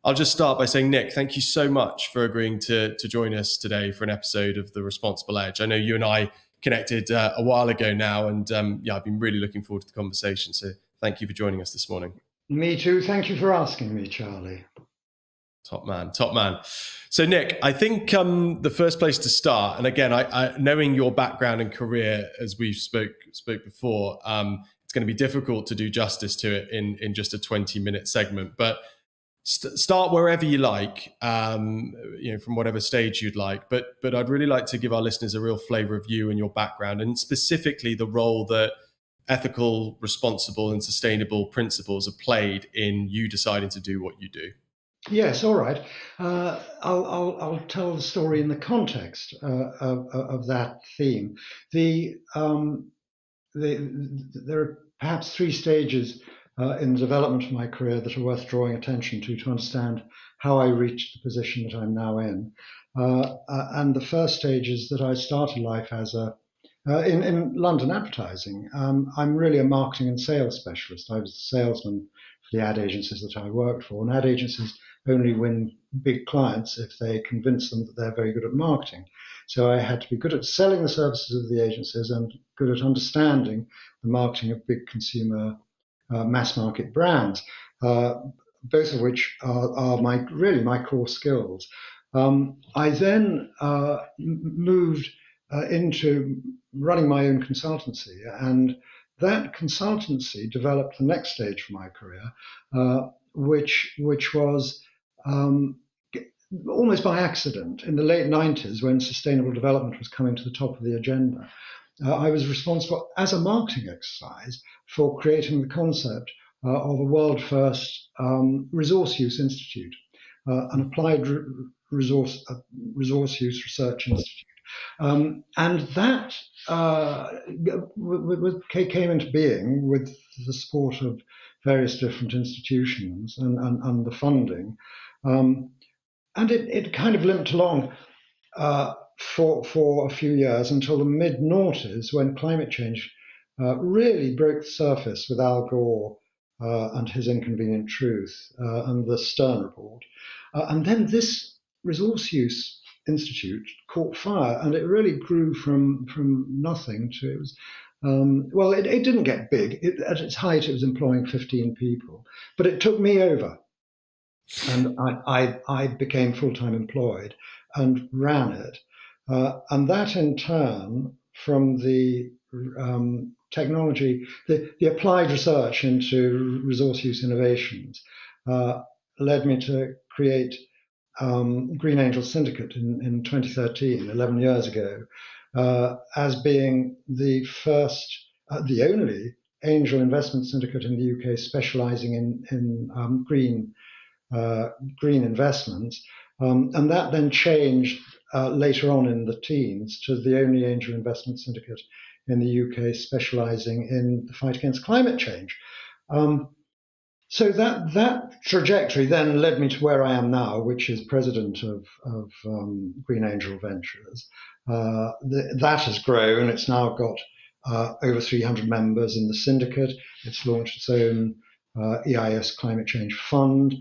I'll just start by saying, Nick, thank you so much for agreeing to join us today for an episode of The Responsible Edge. I know you and I connected a while ago now, and I've been really looking forward to the conversation. So thank you for joining us this morning. Me too. Thank you for asking me, Charlie. Top man. So Nick, I think the first place to start, and again, I knowing your background and career as we spoke before, it's going to be difficult to do justice to it in just a 20-minute segment. But start wherever you like, from whatever stage you'd like. But I'd really like to give our listeners a real flavour of you and your background, and specifically the role that ethical, responsible, and sustainable principles have played in you deciding to do what you do. Yes, all right. I'll tell the story in the context of that theme. There are perhaps three stages in the development of my career that are worth drawing attention to understand how I reached the position that I'm now in. And the first stage is that I started life as in London advertising. I'm really a marketing and sales specialist. I was a salesman for the ad agencies that I worked for, and ad agencies only win big clients if they convince them that they're very good at marketing. So I had to be good at selling the services of the agencies and good at understanding the marketing of big consumer mass market brands, both of which are my core skills. I then moved into running my own consultancy, and that consultancy developed the next stage for my career, which was almost by accident. In the late 90s, when sustainable development was coming to the top of the agenda, I was responsible as a marketing exercise for creating the concept of a world-first resource use institute, an applied resource use research institute. And that came into being with the support of various different institutions and the funding. And it kind of limped along for a few years until the mid-noughties, when climate change really broke the surface with Al Gore and his Inconvenient Truth and the Stern Report. And then this resource use institute caught fire, and it really grew from nothing to it was. It didn't get big. At its height, it was employing 15 people, but it took me over, and I became full-time employed and ran it. And that, in turn, from the technology, the applied research into resource use innovations, led me to create Green Angel Syndicate in 2013, 11 years ago, as being the first, the only angel investment syndicate in the UK specialising in green investments. And that then changed later on in the teens to the only angel investment syndicate in the UK specialising in the fight against climate change. So that trajectory then led me to where I am now, which is president of Green Angel Ventures. That has grown. It's now got over 300 members in the syndicate. It's launched its own EIS climate change fund.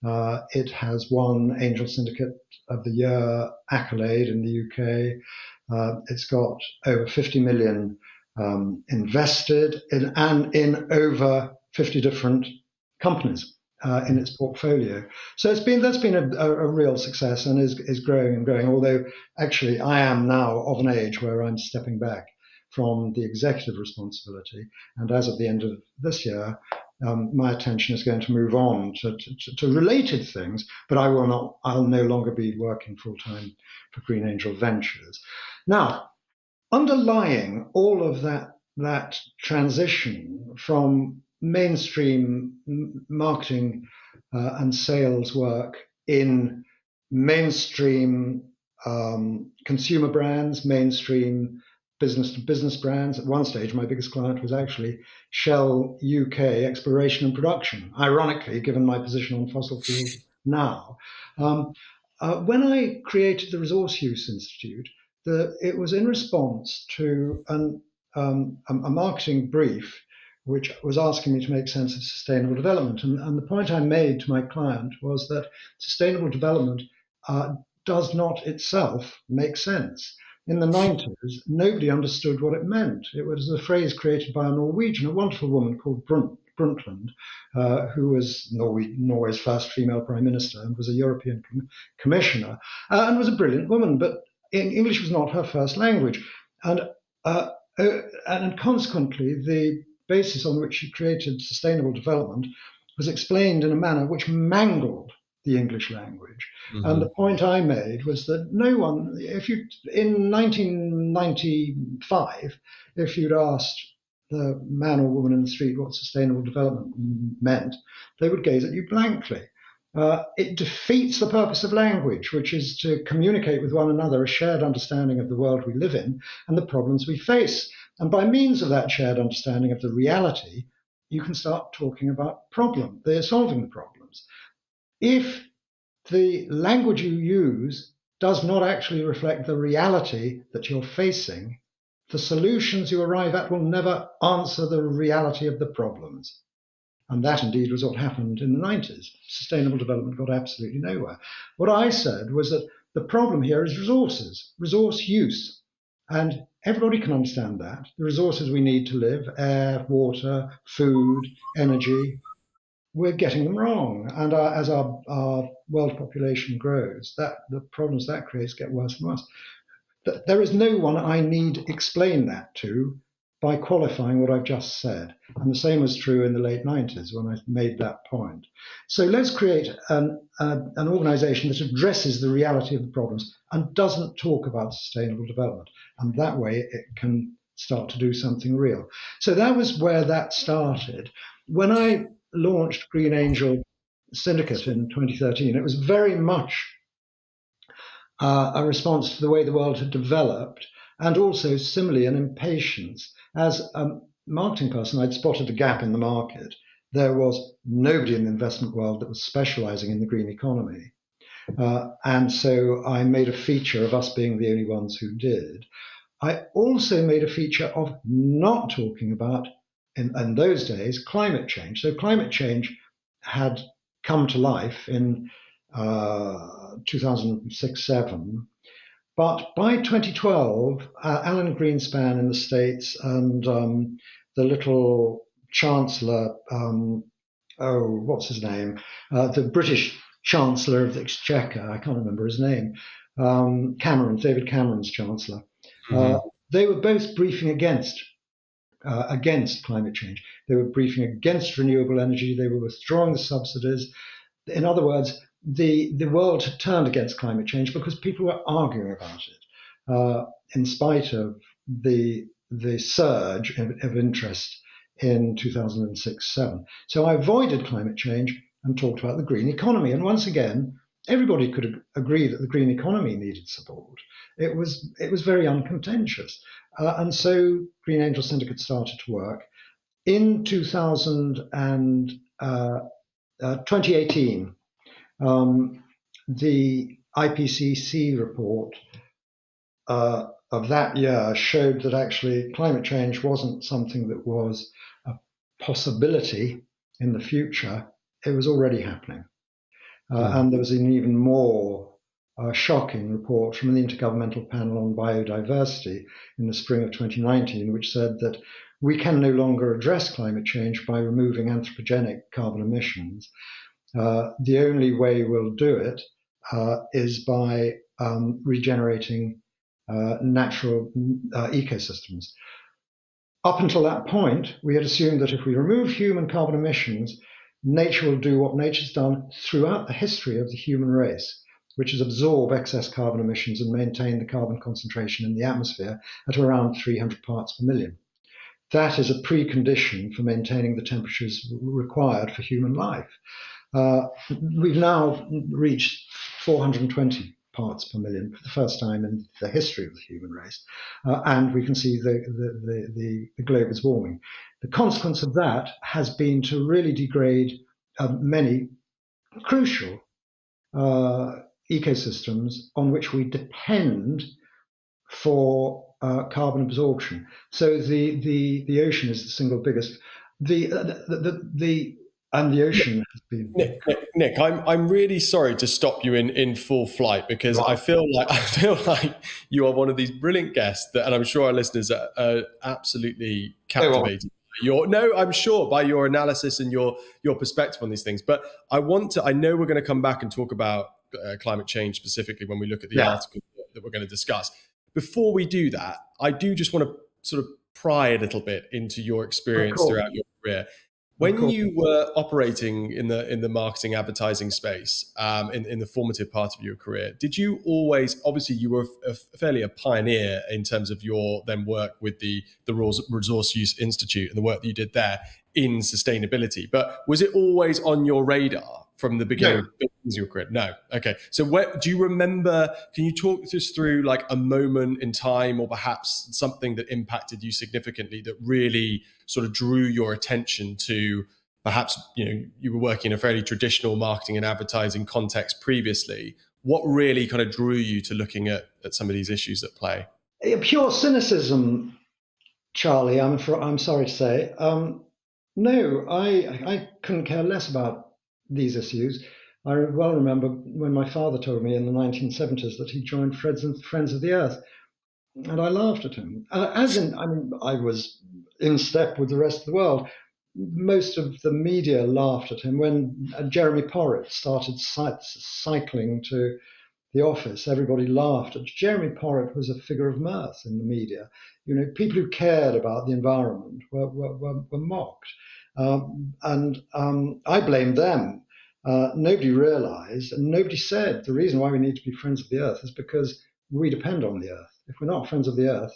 It has won Angel Syndicate of the Year accolade in the UK. It's got over 50 million invested in over 50 different companies in its portfolio. So that's been a real success and is growing and growing. Although actually I am now of an age where I'm stepping back from the executive responsibility, and as of the end of this year, my attention is going to move on to related things, but I'll no longer be working full time for Green Angel Ventures. Now, underlying all of that transition from mainstream marketing and sales work in mainstream consumer brands, mainstream business-to-business brands. At one stage, my biggest client was actually Shell UK Exploration and Production, ironically, given my position on fossil fuels now. When I created the Resource Use Institute, it was in response to a marketing brief which was asking me to make sense of sustainable development. And the point I made to my client was that sustainable development does not itself make sense. In the 90s, nobody understood what it meant. It was a phrase created by a Norwegian, a wonderful woman called Brundtland, who was Norway's first female prime minister and was a European commissioner, and was a brilliant woman, but English was not her first language. And consequently, the basis on which she created sustainable development was explained in a manner which mangled the English language. Mm-hmm. And the point I made was that no one, in 1995, if you'd asked the man or woman in the street what sustainable development meant, they would gaze at you blankly. It defeats the purpose of language, which is to communicate with one another a shared understanding of the world we live in and the problems we face. And by means of that shared understanding of the reality, you can start talking about solving the problems. If the language you use does not actually reflect the reality that you're facing, the solutions you arrive at will never answer the reality of the problems. And that indeed was what happened in the 90s. Sustainable development got absolutely nowhere. What I said was that the problem here is resource use. And everybody can understand that. The resources we need to live, air, water, food, energy, we're getting them wrong. And as our world population grows, the problems that creates get worse and worse. There is no one I need explain that to by qualifying what I've just said. And the same was true in the late 90s when I made that point. So let's create an organization that addresses the reality of the problems and doesn't talk about sustainable development. And that way it can start to do something real. So that was where that started. When I launched Green Angel Syndicate in 2013, it was very much a response to the way the world had developed, and also similarly an impatience. As a marketing person, I'd spotted a gap in the market. There was nobody in the investment world that was specializing in the green economy. And so I made a feature of us being the only ones who did. I also made a feature of not talking about, in those days, climate change. So climate change had come to life in 2006-07. But by 2012, Alan Greenspan in the States and the little Chancellor, what's his name? The British Chancellor of the Exchequer, I can't remember his name, David Cameron's Chancellor. Mm-hmm. They were both briefing against climate change. They were briefing against renewable energy. They were withdrawing the subsidies. In other words, the world had turned against climate change because people were arguing about it, in spite of the surge of interest in 2006-07. So I avoided climate change and talked about the green economy. And once again, everybody could agree that the green economy needed support. It was very uncontentious. And so Green Angel Syndicate started to work. In 2018, the IPCC report of that year showed that actually climate change wasn't something that was a possibility in the future. It was already happening. And there was an even more shocking report from the Intergovernmental Panel on Biodiversity in the spring of 2019, which said that we can no longer address climate change by removing anthropogenic carbon emissions. The only way we'll do it is by regenerating natural ecosystems. Up until that point, we had assumed that if we remove human carbon emissions, nature will do what nature's done throughout the history of the human race, which is absorb excess carbon emissions and maintain the carbon concentration in the atmosphere at around 300 parts per million. That is a precondition for maintaining the temperatures required for human life. We've now reached 420 parts per million for the first time in the history of the human race, and we can see the globe is warming. The consequence of that has been to really degrade many crucial ecosystems on which we depend for carbon absorption. So the ocean is the single biggest the and the ocean has been Nick, I'm really sorry to stop you in full flight, because right. I feel like you are one of these brilliant guests that, and I'm sure our listeners are absolutely captivated. No, I'm sure, by your analysis and your perspective on these things. But I know we're going to come back and talk about climate change specifically when we look at the Yeah, article that we're going to discuss. Before we do that, I do just want to sort of pry a little bit into your of experience course, throughout your career. of When course. you were operating in the marketing advertising space, in the formative part of your career, did you always, obviously you were fairly a pioneer in terms of your then work with the Resource Use Institute and the work that you did there in sustainability, but was it always on your radar from the beginning No, of your career? No. Okay. So do you remember, can you talk us through like a moment in time, or perhaps something that impacted you significantly that really sort of drew your attention to, perhaps, you were working in a fairly traditional marketing and advertising context previously. What really kind of drew you to looking at some of these issues at play? pure cynicism, Charlie. I'm sorry to say. No, I couldn't care less about these issues. I well remember when my father told me in the 1970s that he joined Friends of the Earth, and I laughed at him. I was in step with the rest of the world. Most of the media laughed at him when Jeremy Porritt started cycling to the office. Everybody laughed. Jeremy Porritt was a figure of mirth in the media. People who cared about the environment were mocked. And I blamed them. Nobody realized, and nobody said, the reason why we need to be friends of the earth is because we depend on the earth. If we're not friends of the earth,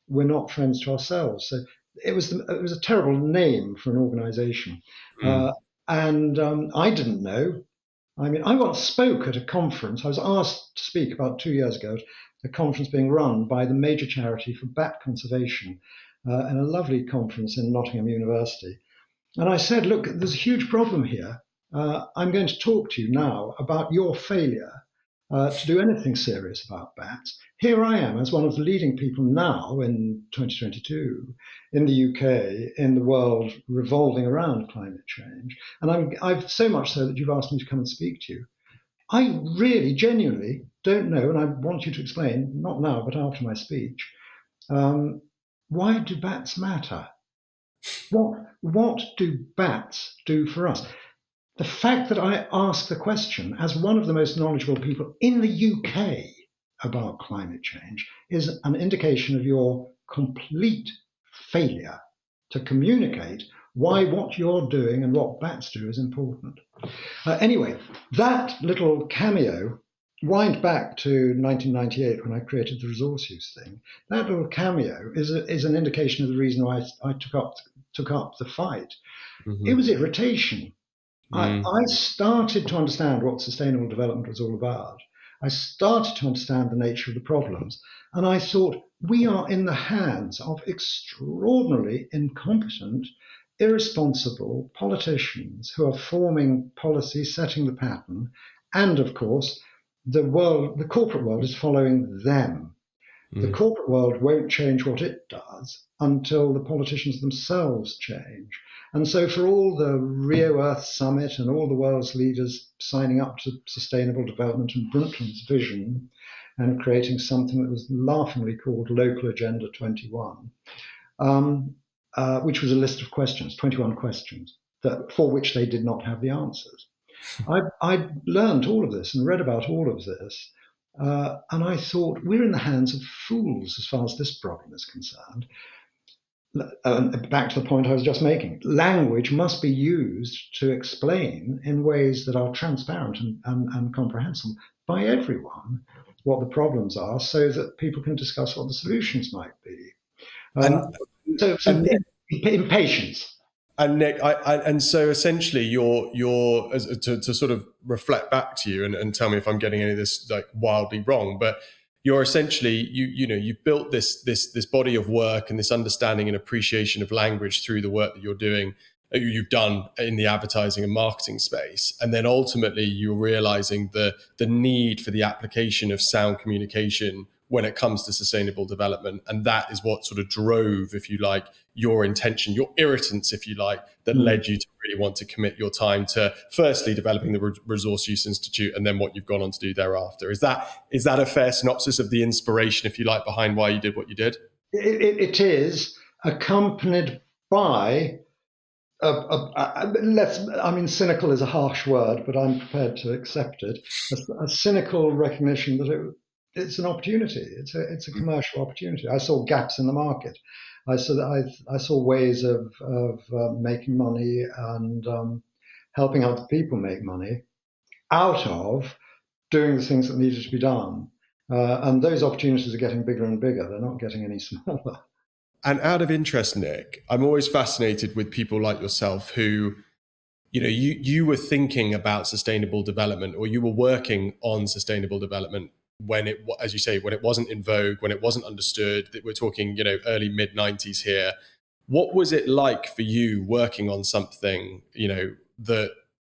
we're not friends to ourselves. So it was a terrible name for an organization. Mm. And I didn't know. I once spoke at a conference. I was asked to speak about 2 years ago at a conference being run by the major charity for bat conservation, in a lovely conference in Nottingham University. And I said, look, there's a huge problem here. I'm going to talk to you now about your failure to do anything serious about bats. Here I am as one of the leading people now in 2022 in the UK, in the world revolving around climate change. And I've so much so that you've asked me to come and speak to you. I really, genuinely don't know, and I want you to explain, not now, but after my speech, why do bats matter? What do bats do for us? The fact that I ask the question as one of the most knowledgeable people in the UK about climate change is an indication of your complete failure to communicate why what you're doing and what bats do is important. Anyway, that little cameo, wind back to 1998 when I created the resource use thing. That little cameo is an indication of the reason why I took up the fight. Mm-hmm. It was irritation. Mm. I started to understand what sustainable development was all about. I started to understand the nature of the problems. And I thought, we are in the hands of extraordinarily incompetent, irresponsible politicians who are forming policy, setting the pattern. And of course, the corporate world is following them. The corporate world won't change what it does until the politicians themselves change. And so, for all the Rio Earth Summit and all the world's leaders signing up to sustainable development and Brundtland's vision and creating something that was laughingly called Local Agenda 21, which was a list of questions, 21 questions, for which they did not have the answers. I learned all of this and read about all of this. And I thought, we're in the hands of fools as far as this problem is concerned. Back to the point I was just making, language must be used to explain in ways that are transparent and comprehensible by everyone what the problems are, so that people can discuss what the solutions might be. And So and impatience. And Nick, and so essentially, to sort of reflect back to you and tell me if I'm getting any of this like wildly wrong, but you're essentially you've built this body of work and this understanding and appreciation of language through the work that you've done in the advertising and marketing space, and then ultimately you're realizing the need for the application of sound communication when it comes to sustainable development. And that is what sort of drove, if you like, your intention, your irritants, if you like, that led you to really want to commit your time to firstly developing the Resource Use Institute and then what you've gone on to do thereafter. Is that a fair synopsis of the inspiration, if you like, behind why you did what you did? It is accompanied by cynical is a harsh word, but I'm prepared to accept it. A cynical recognition that it's an opportunity. It's a commercial opportunity. I saw gaps in the market. I saw ways of making money and helping other people make money out of doing the things that needed to be done. And those opportunities are getting bigger and bigger. They're not getting any smaller. And out of interest, Nick, I'm always fascinated with people like yourself who, you were thinking about sustainable development, or you were working on sustainable development when it, as you say, when it wasn't in vogue, when it wasn't understood. That we're talking, early mid 90s here. What was it like for you working on something, that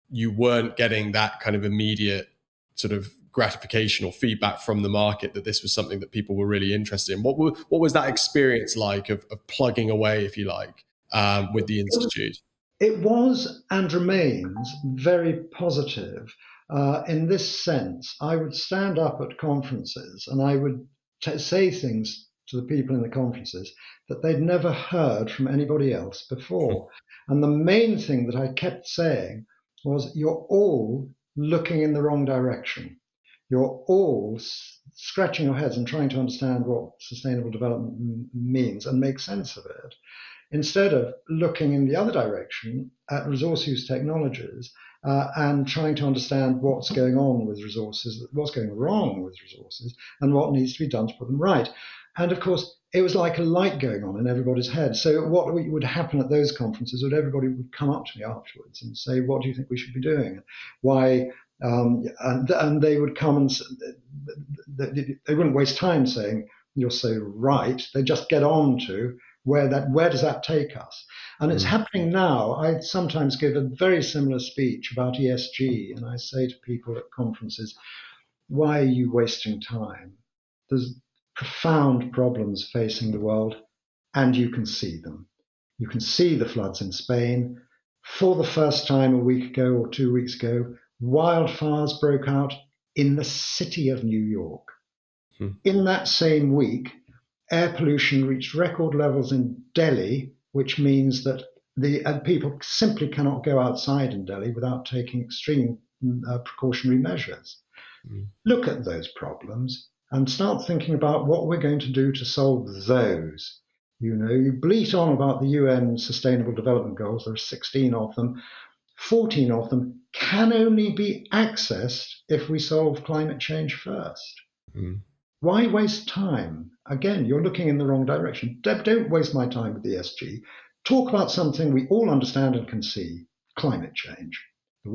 you weren't getting that kind of immediate sort of gratification or feedback from the market that this was something that people were really interested in? What was that experience like of plugging away, if you like, with the Institute? It was and remains very positive in this sense. I would stand up at conferences and I would say things to the people in the conferences that they'd never heard from anybody else before. And the main thing that I kept saying was, you're all looking in the wrong direction. You're all scratching your heads and trying to understand what sustainable development means and make sense of it, instead of looking in the other direction at resource use technologies and trying to understand what's going on with resources, what's going wrong with resources, and what needs to be done to put them right. And of course, it was like a light going on in everybody's head. So what would happen at those conferences would everybody would come up to me afterwards and say, what do you think we should be doing? Why? And they would come and they wouldn't waste time saying, you're so right. They just get on to where does that take us? And it's happening now. I sometimes give a very similar speech about ESG, and I say to people at conferences, why are you wasting time? There's profound problems facing the world, and you can see them. You can see the floods in Spain. For the first time a week ago or 2 weeks ago, wildfires broke out in the city of New York. In that same week, air pollution reached record levels in Delhi, which means that the people simply cannot go outside in Delhi without taking extreme precautionary measures. Look at those problems and start thinking about what we're going to do to solve those. You bleat on about the UN Sustainable Development Goals. There are 16 of them. 14 of them can only be accessed if we solve climate change first. Why waste time? Again, you're looking in the wrong direction. Don't waste my time with ESG. Talk about something we all understand and can see: climate change. The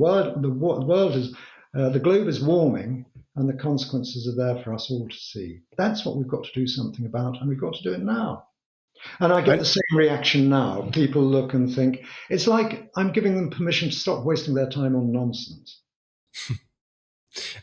globe is warming, and the consequences are there for us all to see. That's what we've got to do something about, and we've got to do it now. And I get the same reaction now. People look and think, it's like I'm giving them permission to stop wasting their time on nonsense.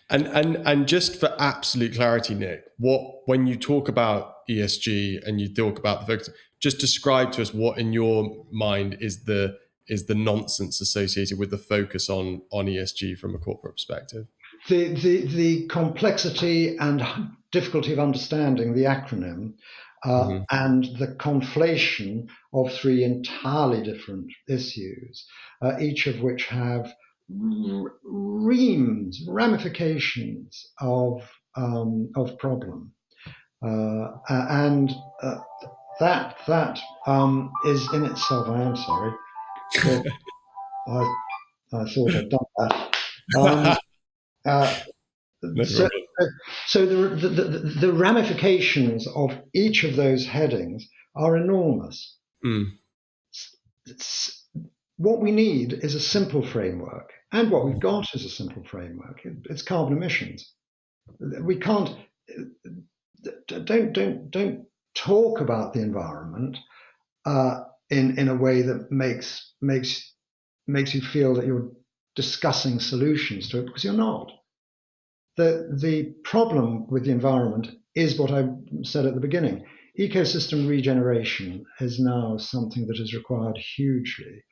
And just for absolute clarity, Nick, when you talk about ESG and you talk about the focus, just describe to us what in your mind is the nonsense associated with the focus on ESG from a corporate perspective. The complexity and difficulty of understanding the acronym and the conflation of three entirely different issues, each of which have ramifications of problem, and that is in itself. I am sorry. I thought I'd done that. So the ramifications of each of those headings are enormous. What we need is a simple framework, and what we've got is a simple framework. It's carbon emissions. We can't don't talk about the environment in a way that makes you feel that you're discussing solutions to it, because you're not. The problem with the environment is what I said at the beginning. Ecosystem regeneration is now something that is required hugely.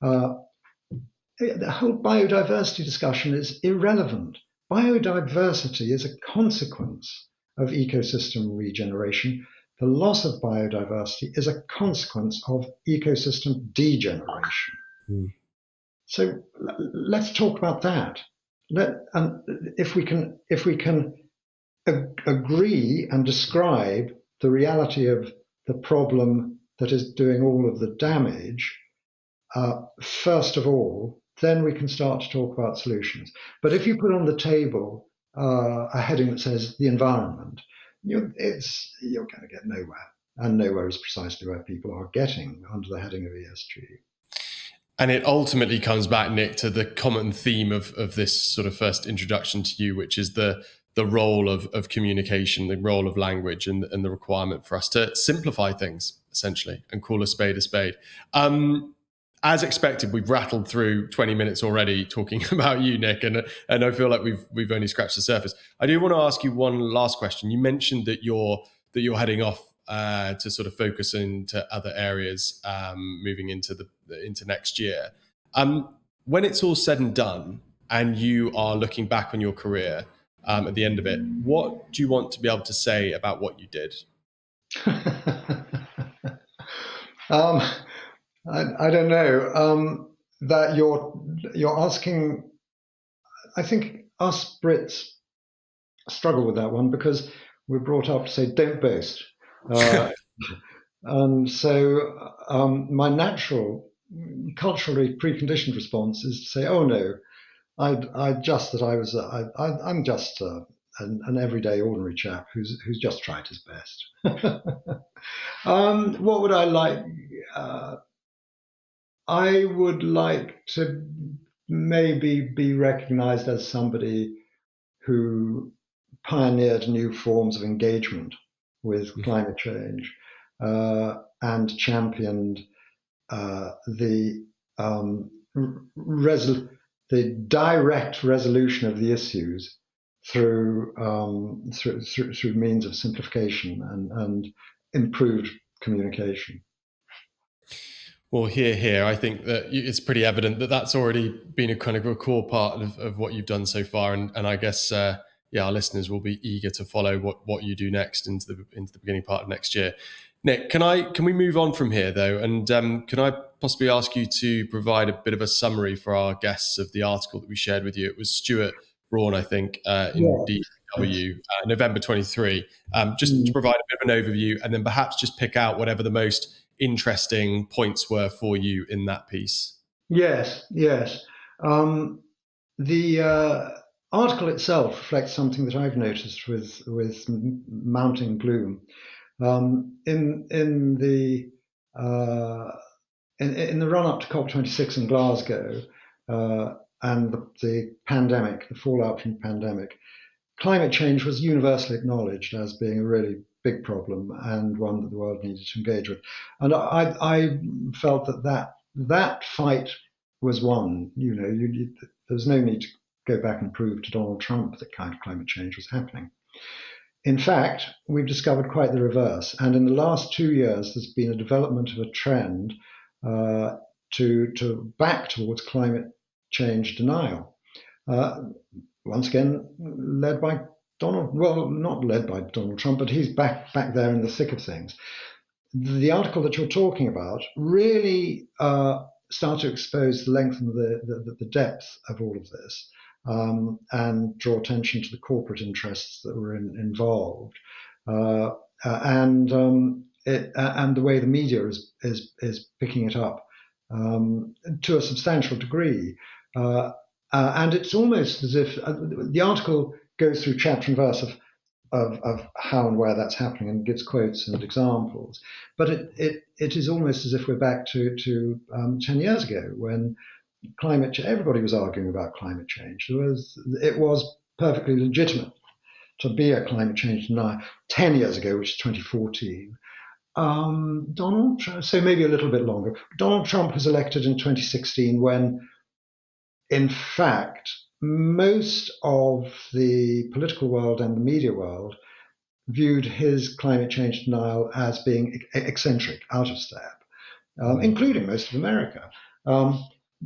The whole biodiversity discussion is irrelevant. Biodiversity is a consequence of ecosystem regeneration. The loss of biodiversity is a consequence of ecosystem degeneration. Mm. So let's talk about that. If we can agree and describe the reality of the problem that is doing all of the damage, first of all, then we can start to talk about solutions. But if you put on the table a heading that says the environment, you're going to get nowhere. And nowhere is precisely where people are getting under the heading of ESG. And it ultimately comes back, Nick, to the common theme of this sort of first introduction to you, which is the role of communication, the role of language, and the requirement for us to simplify things, essentially, and call a spade a spade. As expected, we've rattled through 20 minutes already talking about you, Nick, and I feel like we've only scratched the surface. I do want to ask you one last question. You mentioned that you're heading off to sort of focus into other areas, moving into next year. When it's all said and done, and you are looking back on your career at the end of it, what do you want to be able to say about what you did? I don't know. That you're asking. I think us Brits struggle with that one because we're brought up to say don't boast, and so my natural, culturally preconditioned response is to say, oh no, I'm just an everyday ordinary chap who's just tried his best. What would I like? I would like to maybe be recognized as somebody who pioneered new forms of engagement with climate change and championed the direct resolution of the issues through means of simplification and improved communication. Well, here, I think that it's pretty evident that that's already been a kind of a core part of what you've done so far, and I guess our listeners will be eager to follow what you do next into the beginning part of next year. Nick, can we move on from here though, and can I possibly ask you to provide a bit of a summary for our guests of the article that we shared with you? It was Stuart Braun, I think, in DW, November 23. Just to provide a bit of an overview, and then perhaps just pick out whatever the most interesting points were for you in that piece. Yes. The article itself reflects something that I've noticed with mounting gloom. In the run up to COP26 in Glasgow and the pandemic, the fallout from the pandemic, climate change was universally acknowledged as being a really big problem and one that the world needed to engage with. And I felt that fight was won. There was no need to go back and prove to Donald Trump that kind of climate change was happening. In fact, we've discovered quite the reverse. And in the last 2 years, there's been a development of a trend to back towards climate change denial. Once again, led by not led by Donald Trump, but he's back there in the thick of things. The article that you're talking about really started to expose the length and the depth of all of this, and draw attention to the corporate interests that were involved, and the way the media is picking it up to a substantial degree. And it's almost as if the article goes through chapter and verse of how and where that's happening and gives quotes and examples. But it is almost as if we're back to 10 years ago when everybody was arguing about climate change. It was perfectly legitimate to be a climate change denier 10 years ago, which is 2014. So maybe a little bit longer. Donald Trump was elected in 2016 when, in fact, most of the political world and the media world viewed his climate change denial as being eccentric, out of step, including most of America.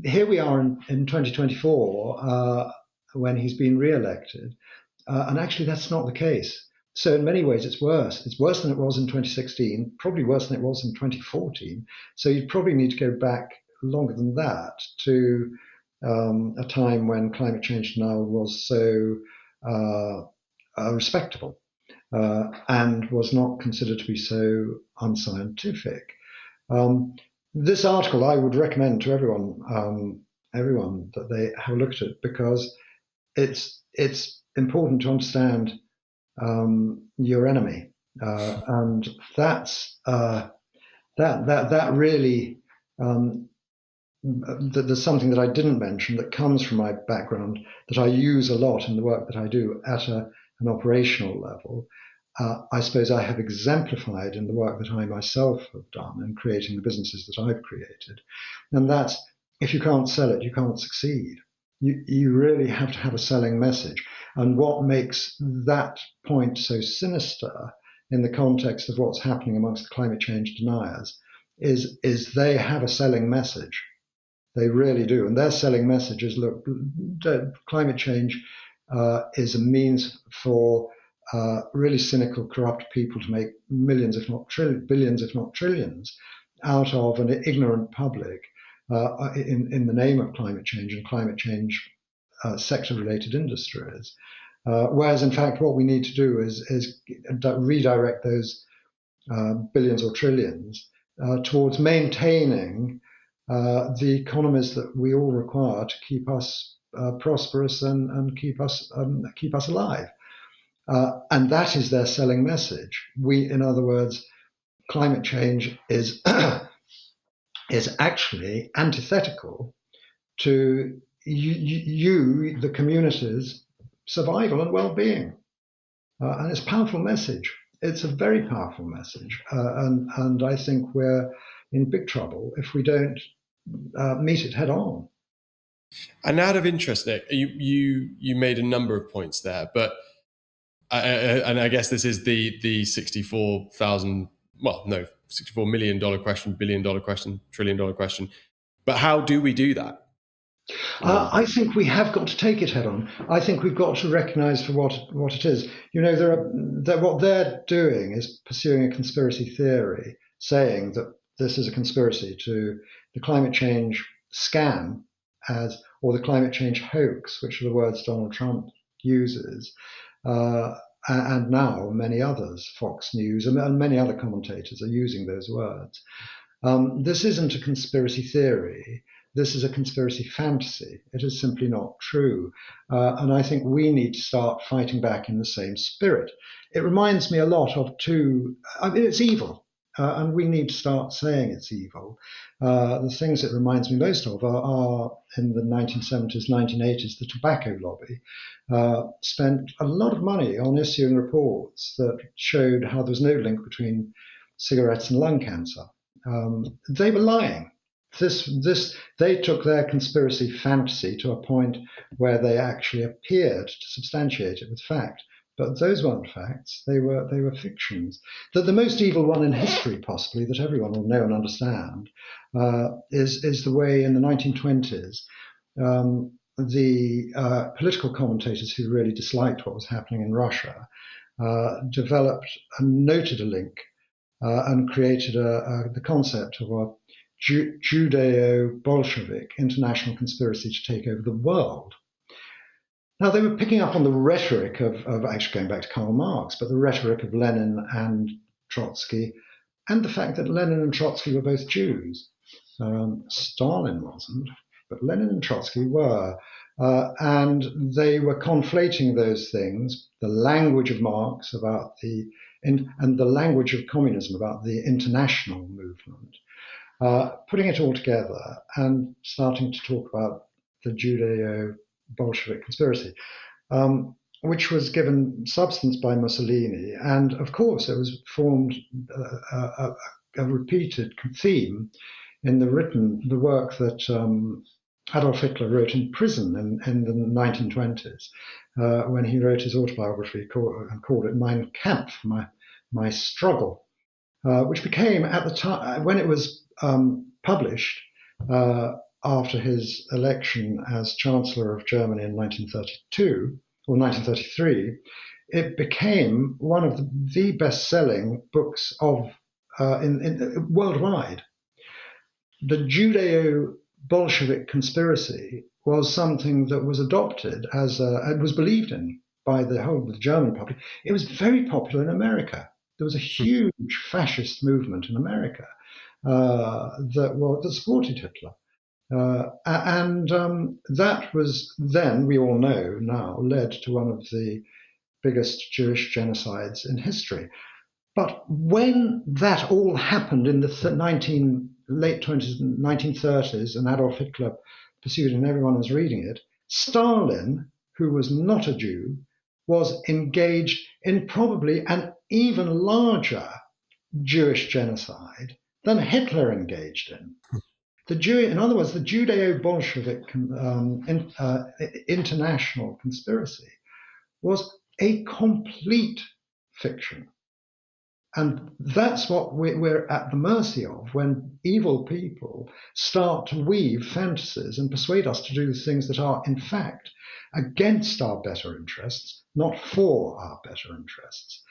Here we are in 2024 when he's been re-elected, and actually that's not the case. So in many ways it's worse. It's worse than it was in 2016, probably worse than it was in 2014. So you'd probably need to go back longer than that to a time when climate change denial was so respectable and was not considered to be so unscientific. This article I would recommend to everyone that they have a look at it, because it's important to understand your enemy, and that's that really. There's something that I didn't mention that comes from my background that I use a lot in the work that I do at an operational level. I suppose I have exemplified in the work that I myself have done in creating the businesses that I've created. And that's, if you can't sell it, you can't succeed. You really have to have a selling message. And what makes that point so sinister in the context of what's happening amongst the climate change deniers is they have a selling message. They really do. And their selling message is, look, climate change is a means for really cynical, corrupt people to make millions, if not billions, if not trillions, out of an ignorant public in the name of climate change and climate change sector-related industries. Whereas, in fact, what we need to do is redirect those billions or trillions towards maintaining the economies that we all require to keep us prosperous and keep us alive. And that is their selling message. In other words, climate change is is actually antithetical to you, the community's survival and well-being. And it's a powerful message. It's a very powerful message. And I think we're in big trouble if we don't meet it head on. And out of interest, Nick, you made a number of points there, but and I guess this is the 64,000, well, no, $64 million question, $1 billion question, $1 trillion question. But how do we do that? I think we have got to take it head on. I think we've got to recognise for what it is. You know, what they're doing is pursuing a conspiracy theory, saying that this is a conspiracy to the climate change scam, or the climate change hoax, which are the words Donald Trump uses, and now many others, Fox News and many other commentators are using those words. This isn't a conspiracy theory. This is a conspiracy fantasy. It is simply not true. And I think we need to start fighting back in the same spirit. It reminds me a lot of it's evil. And we need to start saying it's evil. The things it reminds me most of are in the 1970s, 1980s, the tobacco lobby spent a lot of money on issuing reports that showed how there was no link between cigarettes and lung cancer. They were lying. They took their conspiracy fantasy to a point where they actually appeared to substantiate it with fact. But those weren't facts. They were fictions. The most evil one in history, possibly, that everyone will know and understand, is the way in the 1920s the political commentators who really disliked what was happening in Russia developed and noted a link and created the concept of a Judeo-Bolshevik international conspiracy to take over the world. Now, they were picking up on the rhetoric of actually going back to Karl Marx, but the rhetoric of Lenin and Trotsky, and the fact that Lenin and Trotsky were both Jews. Stalin wasn't, but Lenin and Trotsky were. And they were conflating those things, the language of Marx and the language of communism about the international movement, putting it all together and starting to talk about the Judeo-Bolshevik conspiracy, which was given substance by Mussolini. And of course, it was formed a repeated theme in the work that Adolf Hitler wrote in prison in the 1920s when he wrote his autobiography and called it Mein Kampf, my struggle, which became at the time when it was published after his election as Chancellor of Germany in 1932 or 1933. It became one of the best-selling books of worldwide. The Judeo-Bolshevik conspiracy was something that was adopted and was believed in by the whole of the German public. It was very popular in America. There was a huge fascist movement in America that supported Hitler. That was then, we all know now, led to one of the biggest Jewish genocides in history. But when that all happened in the late 20s, 1930s, and Adolf Hitler pursued and everyone was reading it, Stalin, who was not a Jew, was engaged in probably an even larger Jewish genocide than Hitler engaged in. In other words, the Judeo-Bolshevik international conspiracy was a complete fiction. And that's what we're at the mercy of when evil people start to weave fantasies and persuade us to do things that are, in fact, against our better interests, not for our better interests.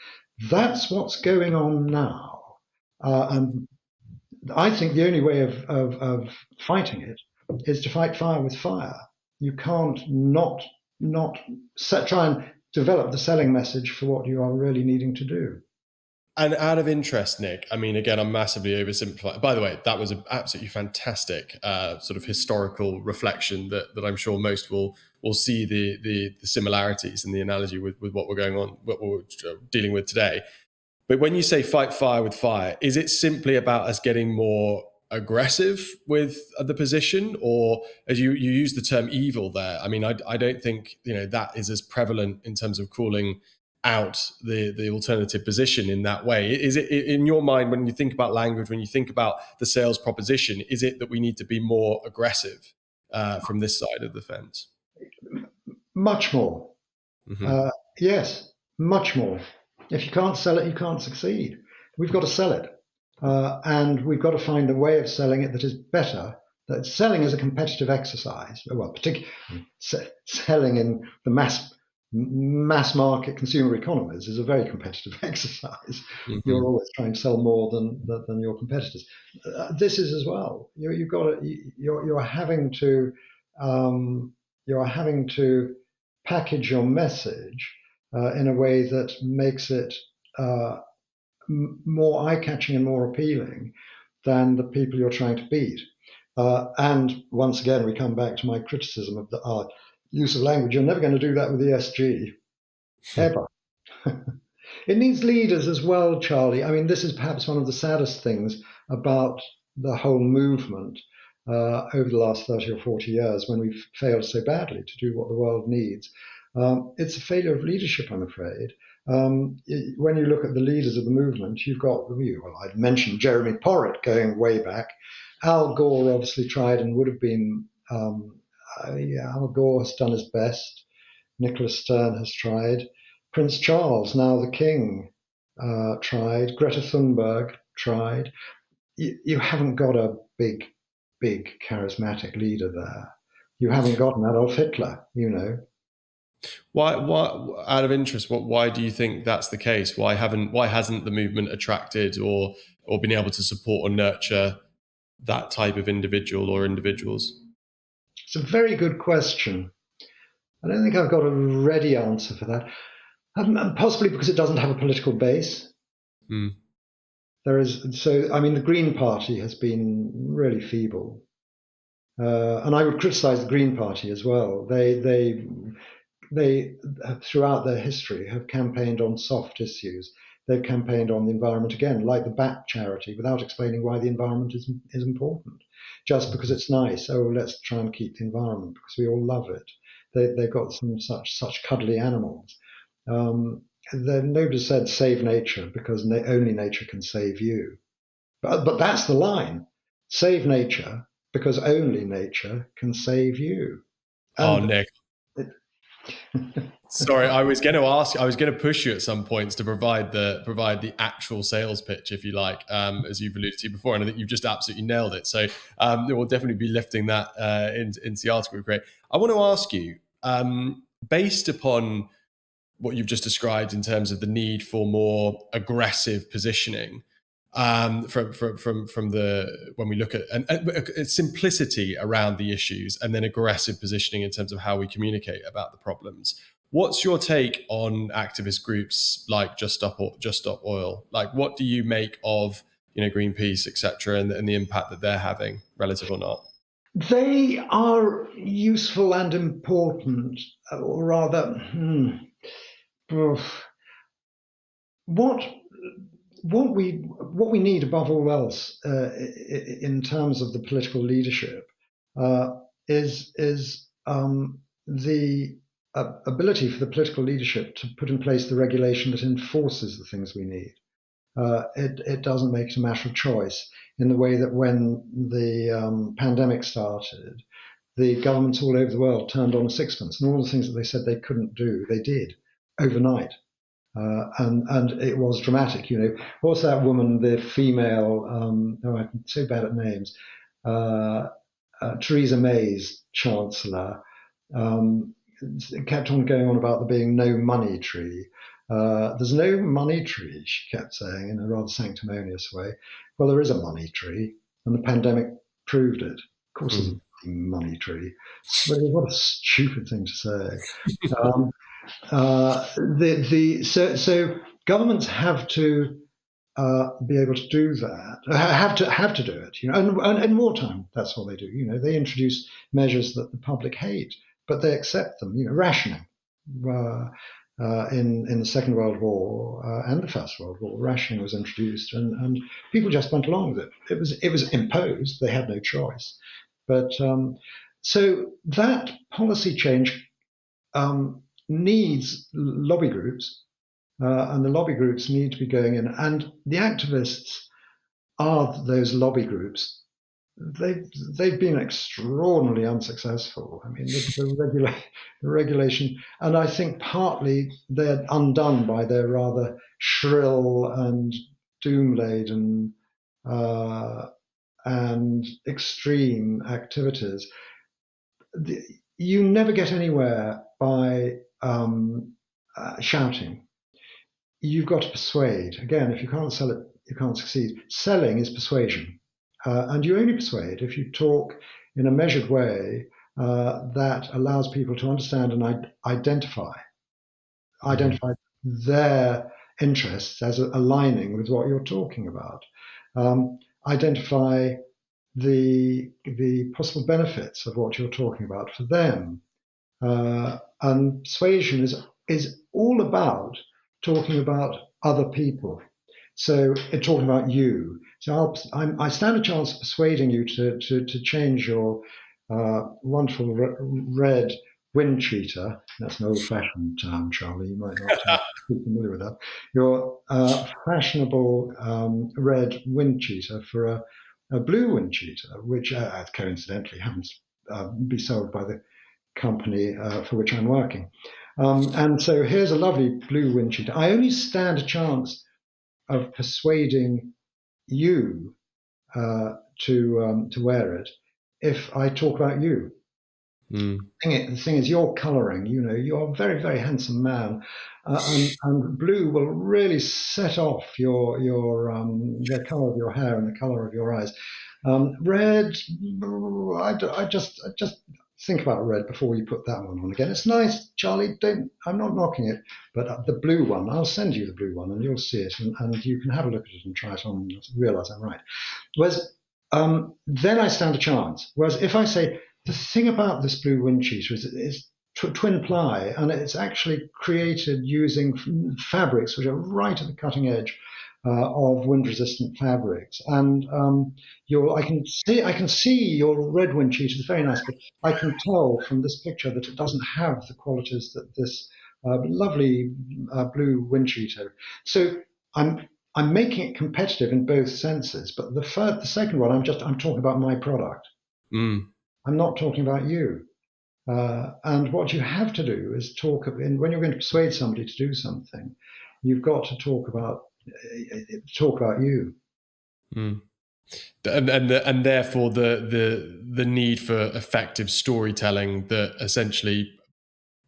That's what's going on now. And I think the only way of fighting it is to fight fire with fire. You can't not try and develop the selling message for what you are really needing to do. And out of interest, Nick, I mean, again, I'm massively oversimplifying. By the way, that was an absolutely fantastic sort of historical reflection that I'm sure most will see the similarities and the analogy with what we're dealing with today. But when you say fight fire with fire, is it simply about us getting more aggressive with the position, or as you use the term evil there? I mean, I don't think that is as prevalent in terms of calling out the alternative position in that way. Is it in your mind, when you think about language, when you think about the sales proposition, is it that we need to be more aggressive from this side of the fence? Much more. Mm-hmm. Yes, much more. If you can't sell it, you can't succeed. We've got to sell it. And we've got to find a way of selling it that is better. That selling is a competitive exercise. Well, particularly selling in the mass market consumer economies is a very competitive exercise. Mm-hmm. You're always trying to sell more than your competitors. This is as well. You're having to package your message in a way that makes it more eye-catching and more appealing than the people you're trying to beat. And once again, we come back to my criticism of our use of language. You're never going to do that with ESG, ever. It needs leaders as well, Charlie. I mean, this is perhaps one of the saddest things about the whole movement over the last 30 or 40 years, when we've failed so badly to do what the world needs. It's a failure of leadership, I'm afraid. When you look at the leaders of the movement, you've got, I'd mentioned Jeremy Porritt going way back. Al Gore obviously tried and would have been, Al Gore has done his best. Nicholas Stern has tried. Prince Charles, now the King, tried. Greta Thunberg tried. You haven't got a big charismatic leader there. You haven't got an Adolf Hitler, Why, out of interest, why do you think that's the case? Why hasn't the movement attracted or been able to support or nurture that type of individual or individuals? It's a very good question. I don't think I've got a ready answer for that. Possibly because it doesn't have a political base. Mm. The Green Party has been really feeble. And I would criticize the Green Party as well. They throughout their history have campaigned on soft issues. They've campaigned on the environment, again, like the bat charity, without explaining why the environment is important. Just because it's nice, let's try and keep the environment because we all love it. They've got some such cuddly animals. Nobody said save nature because only nature can save you. But that's the line. Save nature because only nature can save you. Oh, And Nick. it, Sorry, I was going to ask. I was going to push you at some points to provide the actual sales pitch, if you like, as you've alluded to before, and I think you've just absolutely nailed it. So we'll definitely be lifting that into the article. Great. I want to ask you, based upon what you've just described in terms of the need for more aggressive positioning, from the when we look at and simplicity around the issues, and then aggressive positioning in terms of how we communicate about the problems. What's your take on activist groups like Just Stop Oil? Like, what do you make of Greenpeace, etc., and the impact that they're having, relative or not? they are useful and important, or rather, what what we need above all else in terms of the political leadership is the ability for the political leadership to put in place the regulation that enforces the things we need. It doesn't make it a matter of choice in the way that when the pandemic started, the governments all over the world turned on a sixpence, and all the things that they said they couldn't do, they did overnight. And it was dramatic. What's that woman, the female? I'm so bad at names. Theresa May's chancellor kept on going on about there being no money tree. There's no money tree, she kept saying in a rather sanctimonious way. Well, there is a money tree, and the pandemic proved it. Of course, there's a money tree. What a stupid thing to say. So governments have to be able to do that. Have to do it. And in wartime, that's what they do. They introduce measures that the public hate, but they accept them. Rationing. In the Second World War and the First World War, rationing was introduced, and people just went along with it. It was imposed; they had no choice. But so that policy change needs lobby groups, and the lobby groups need to be going in. And the activists are those lobby groups. They've been extraordinarily unsuccessful. I mean, the regulation, and I think partly they're undone by their rather shrill and doom-laden and extreme activities. You never get anywhere by shouting. You've got to persuade. Again, if you can't sell it, you can't succeed. Selling is persuasion. And you only persuade if you talk in a measured way that allows people to understand and identify their interests as aligning with what you're talking about. Identify the possible benefits of what you're talking about for them. And persuasion is all about talking about other people. So talking about you. So I stand a chance of persuading you to change your wonderful red wind cheater. That's an old-fashioned term, Charlie. You might not be familiar with that. Your fashionable red wind cheater for a blue wind cheater, which coincidentally happens to be sold by the company for which I'm working. And so here's a lovely blue wind cheater. I only stand a chance of persuading you to wear it if I talk about you. The thing is, you're colouring. You're a very, very handsome man, and blue will really set off the colour of your hair and the colour of your eyes. Red, I just think about red before you put that one on again. It's nice, Charlie. I'm not knocking it, but the blue one, I'll send you the blue one, and you'll see it, and you can have a look at it and try it on and realise I'm right. Whereas then I stand a chance. Whereas if I say the thing about this blue wind cheater is twin ply, and it's actually created using fabrics which are right at the cutting edge of wind-resistant fabrics, and I can see your red wind cheater is very nice, but I can tell from this picture that it doesn't have the qualities that this lovely blue wind cheater. So I'm making it competitive in both senses, but the second one I'm talking about my product. Mm. I'm not talking about you. And what you have to do is when you're going to persuade somebody to do something, you've got to talk about you. Mm. And therefore the need for effective storytelling that essentially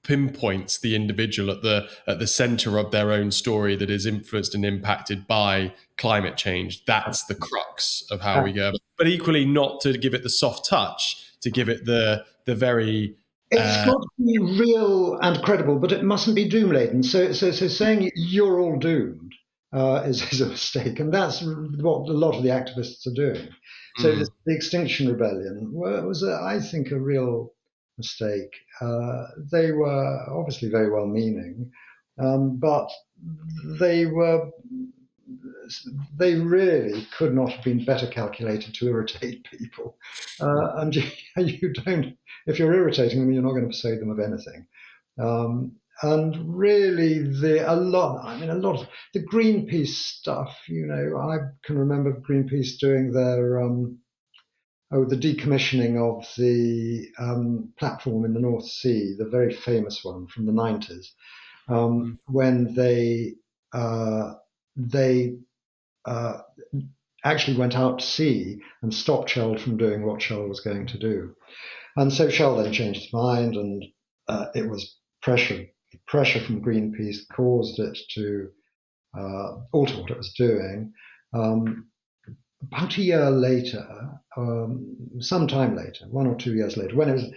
pinpoints the individual at the center of their own story that is influenced and impacted by climate change. That's the crux of how we go. But equally, not to give it the soft touch, to give it the very It's got to be real and credible, but it mustn't be doom laden. So saying you're all doomed is a mistake, and that's what a lot of the activists are doing. So mm, the Extinction Rebellion was, I think, a real mistake. They were obviously very well-meaning, but they were they really could not have been better calculated to irritate people. And you don't, if you're irritating them, you're not going to persuade them of anything. And really, a lot of the Greenpeace stuff. I can remember Greenpeace doing their the decommissioning of the platform in the North Sea, the very famous one from the 90s, mm, when they uh, actually went out to sea and stopped Shell from doing what Shell was going to do. And so Shell then changed its mind, and it was pressure. The pressure from Greenpeace caused it to alter what it was doing. About a year later, some time later, 1 or 2 years later, when it was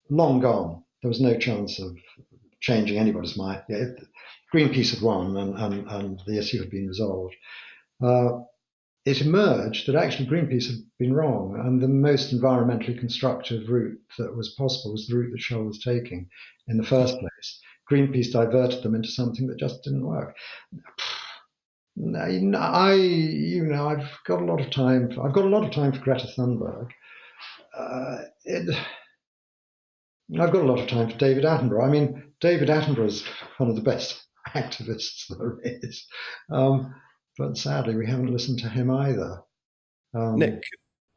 long gone, there was no chance of changing anybody's mind. Yeah, Greenpeace had won, and the issue had been resolved. It emerged that actually Greenpeace had been wrong, and the most environmentally constructive route that was possible was the route that Shell was taking in the first place. Greenpeace diverted them into something that just didn't work. I've got a lot of time. I've got a lot of time for Greta Thunberg. I've got a lot of time for David Attenborough. I mean, David Attenborough is one of the best activists there is, but sadly, we haven't listened to him either. Nick,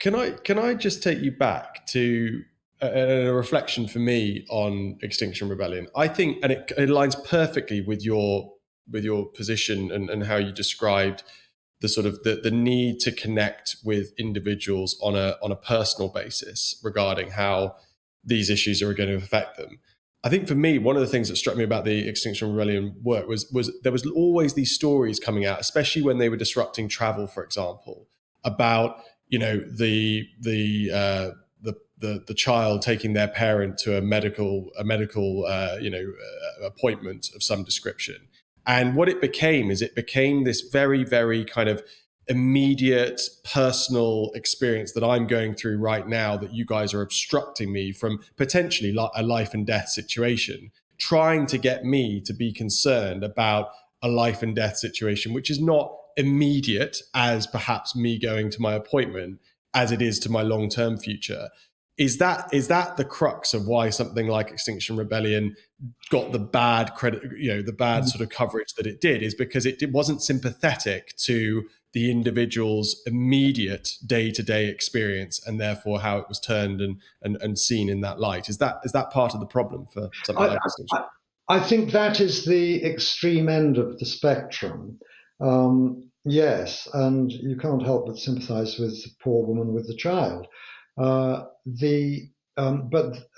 can I just take you back to a reflection for me on Extinction Rebellion? I think, and it aligns perfectly with your position and how you described the sort of the need to connect with individuals on a personal basis regarding how these issues are going to affect them. I think for me, one of the things that struck me about the Extinction Rebellion work was there was always these stories coming out, especially when they were disrupting travel, for example, about the child taking their parent to a medical appointment of some description. And what it became this very, very kind of immediate personal experience that I'm going through right now, that you guys are obstructing me from potentially a life and death situation, trying to get me to be concerned about a life and death situation, which is not immediate as perhaps me going to my appointment as it is to my long-term future. Is that the crux of why something like Extinction Rebellion got the bad credit, the bad sort of coverage that it did, is because it wasn't sympathetic to the individual's immediate day-to-day experience, and therefore how it was turned and seen in that light? Is that part of the problem for something I, like Extinction? I think that is the extreme end of the spectrum. Yes, and you can't help but sympathise with the poor woman with the child. But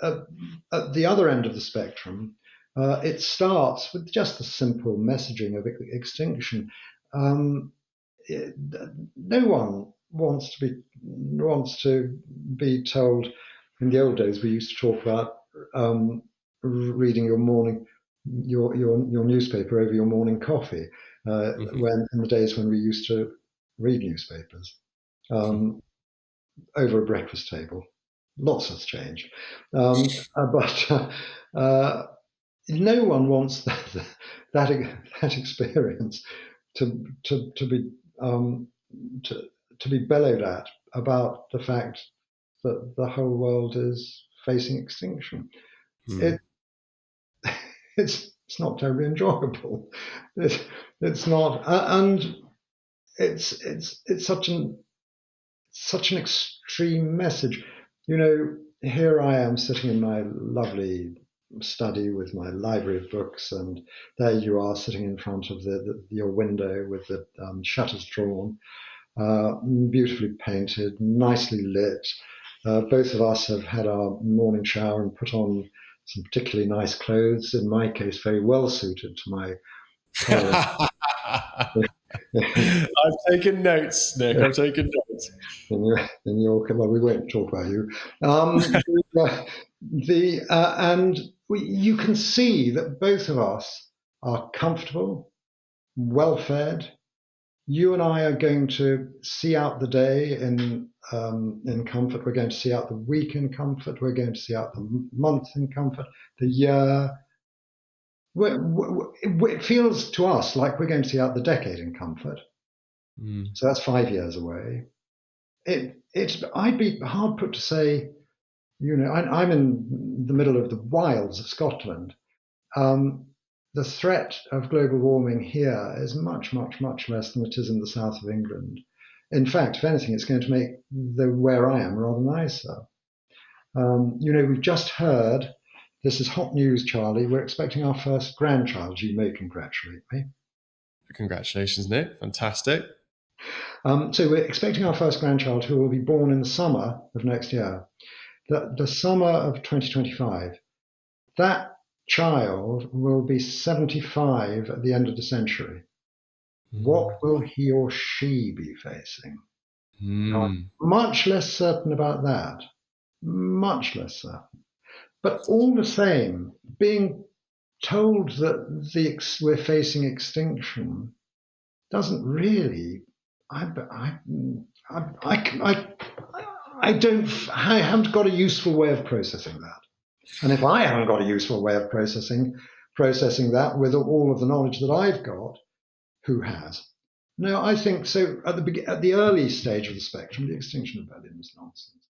at the other end of the spectrum, it starts with just the simple messaging of extinction. No one wants to be told. In the old days, we used to talk about reading your newspaper over your morning coffee. When in the days when we used to read newspapers over a breakfast table, lots has changed. But no one wants that experience to be to be bellowed at about the fact that the whole world is facing extinction. It it's not terribly enjoyable. It's not, and it's such an extreme message. Here I am sitting in my lovely study with my library of books, and there you are sitting in front of your window with the shutters drawn, beautifully painted, nicely lit. Both of us have had our morning shower and put on some particularly nice clothes, in my case, very well suited to my collar. I've taken notes, Nick. I've taken notes. in your well, we won't talk about you. And you can see that both of us are comfortable, well fed. You and I are going to see out the day in comfort. We're going to see out the week in comfort. We're going to see out the month in comfort, the year. It feels to us like we're going to see out the decade in comfort. Mm. So that's 5 years away. I'd be hard put to say, I'm in the middle of the wilds of Scotland. The threat of global warming here is much, much, much less than it is in the south of England. In fact, if anything, it's going to make where I am rather nicer. We've just heard, this is hot news, Charlie, we're expecting our first grandchild. You may congratulate me. Congratulations, Nick. Fantastic. So we're expecting our first grandchild, who will be born in the summer of next year. The summer of 2025. That child will be 75 at the end of the century. What will he or she be facing? Now, I'm much less certain about that. Much less certain. But all the same, being told that we're facing extinction doesn't really. I haven't got a useful way of processing that. And if I haven't got a useful way of processing that with all of the knowledge that I've got, who has? No, I think so. At the early stage of the spectrum, the extinction rebellion is nonsense.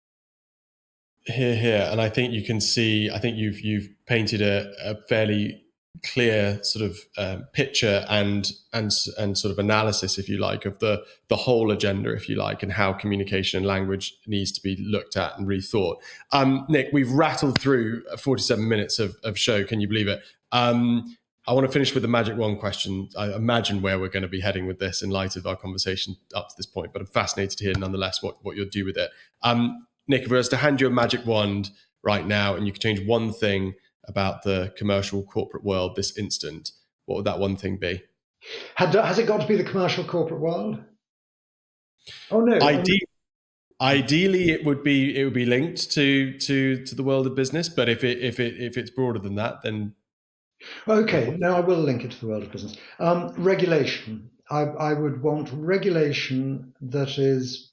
Here, and I think you can see. I think you've painted a fairly clear sort of picture and sort of analysis, if you like, of the whole agenda, if you like, and how communication and language needs to be looked at and rethought. Nick, we've rattled through 47 minutes of show. Can you believe it? I want to finish with the magic wand question. I imagine where we're going to be heading with this in light of our conversation up to this point, but I'm fascinated to hear nonetheless what you'll do with it. Nick, if I was to hand you a magic wand right now and you could change one thing about the commercial corporate world this instant, what would that one thing be? Has it got to be the commercial corporate world? Oh no. Ideally, it would be linked to the world of business, but if it's broader than that, then okay. No, I will link it to the world of business. Regulation. I would want regulation that is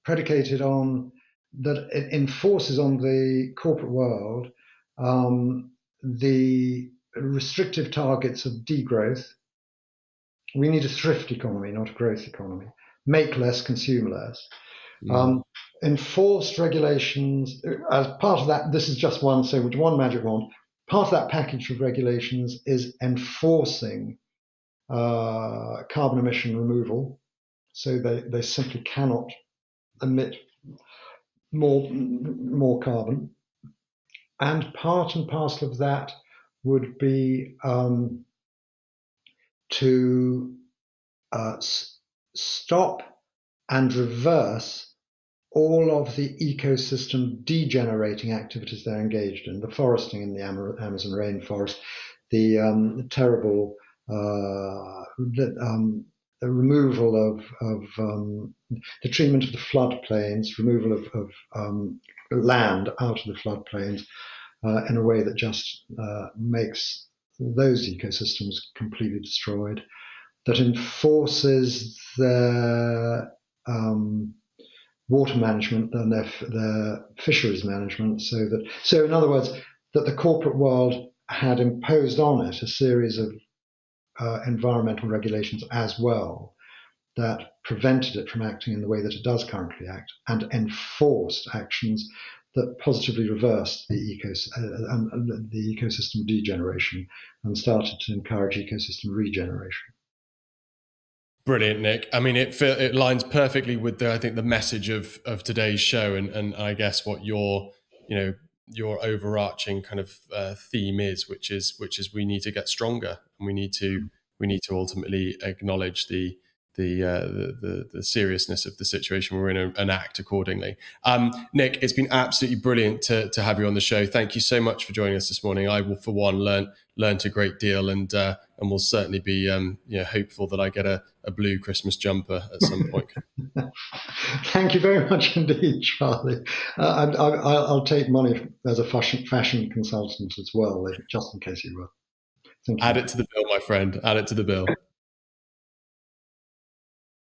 predicated on that it enforces on the corporate world the restrictive targets of degrowth. We need a thrift economy, not a growth economy. Make less, consume less. Enforced regulations, as part of that, this is just one magic wand. Part of that package of regulations is enforcing carbon emission removal. So they simply cannot emit more carbon. And part and parcel of that would be to stop and reverse all of the ecosystem degenerating activities they're engaged in, the foresting in the Amazon rainforest, the terrible the removal of the treatment of the floodplains, removal of land out of the floodplains in a way that just makes those ecosystems completely destroyed, that enforces their water management and their fisheries management, so in other words, that the corporate world had imposed on it a series of environmental regulations as well that prevented it from acting in the way that it does currently act, and enforced actions that positively reversed the ecosystem degeneration and started to encourage ecosystem regeneration. Brilliant, Nick. I mean, it lines perfectly with I think the message of today's show, and I guess what your overarching kind of theme is, which is we need to get stronger, and we need to ultimately acknowledge the seriousness of the situation we're in, and act accordingly. Nick, it's been absolutely brilliant to have you on the show. Thank you so much for joining us this morning. I will, for one, learned a great deal, and will certainly be hopeful that I get a blue Christmas jumper at some point. Thank you very much indeed, Charlie. I'll take money as a fashion consultant as well, just in case you were thinking. Add it to the bill, my friend. Add it to the bill.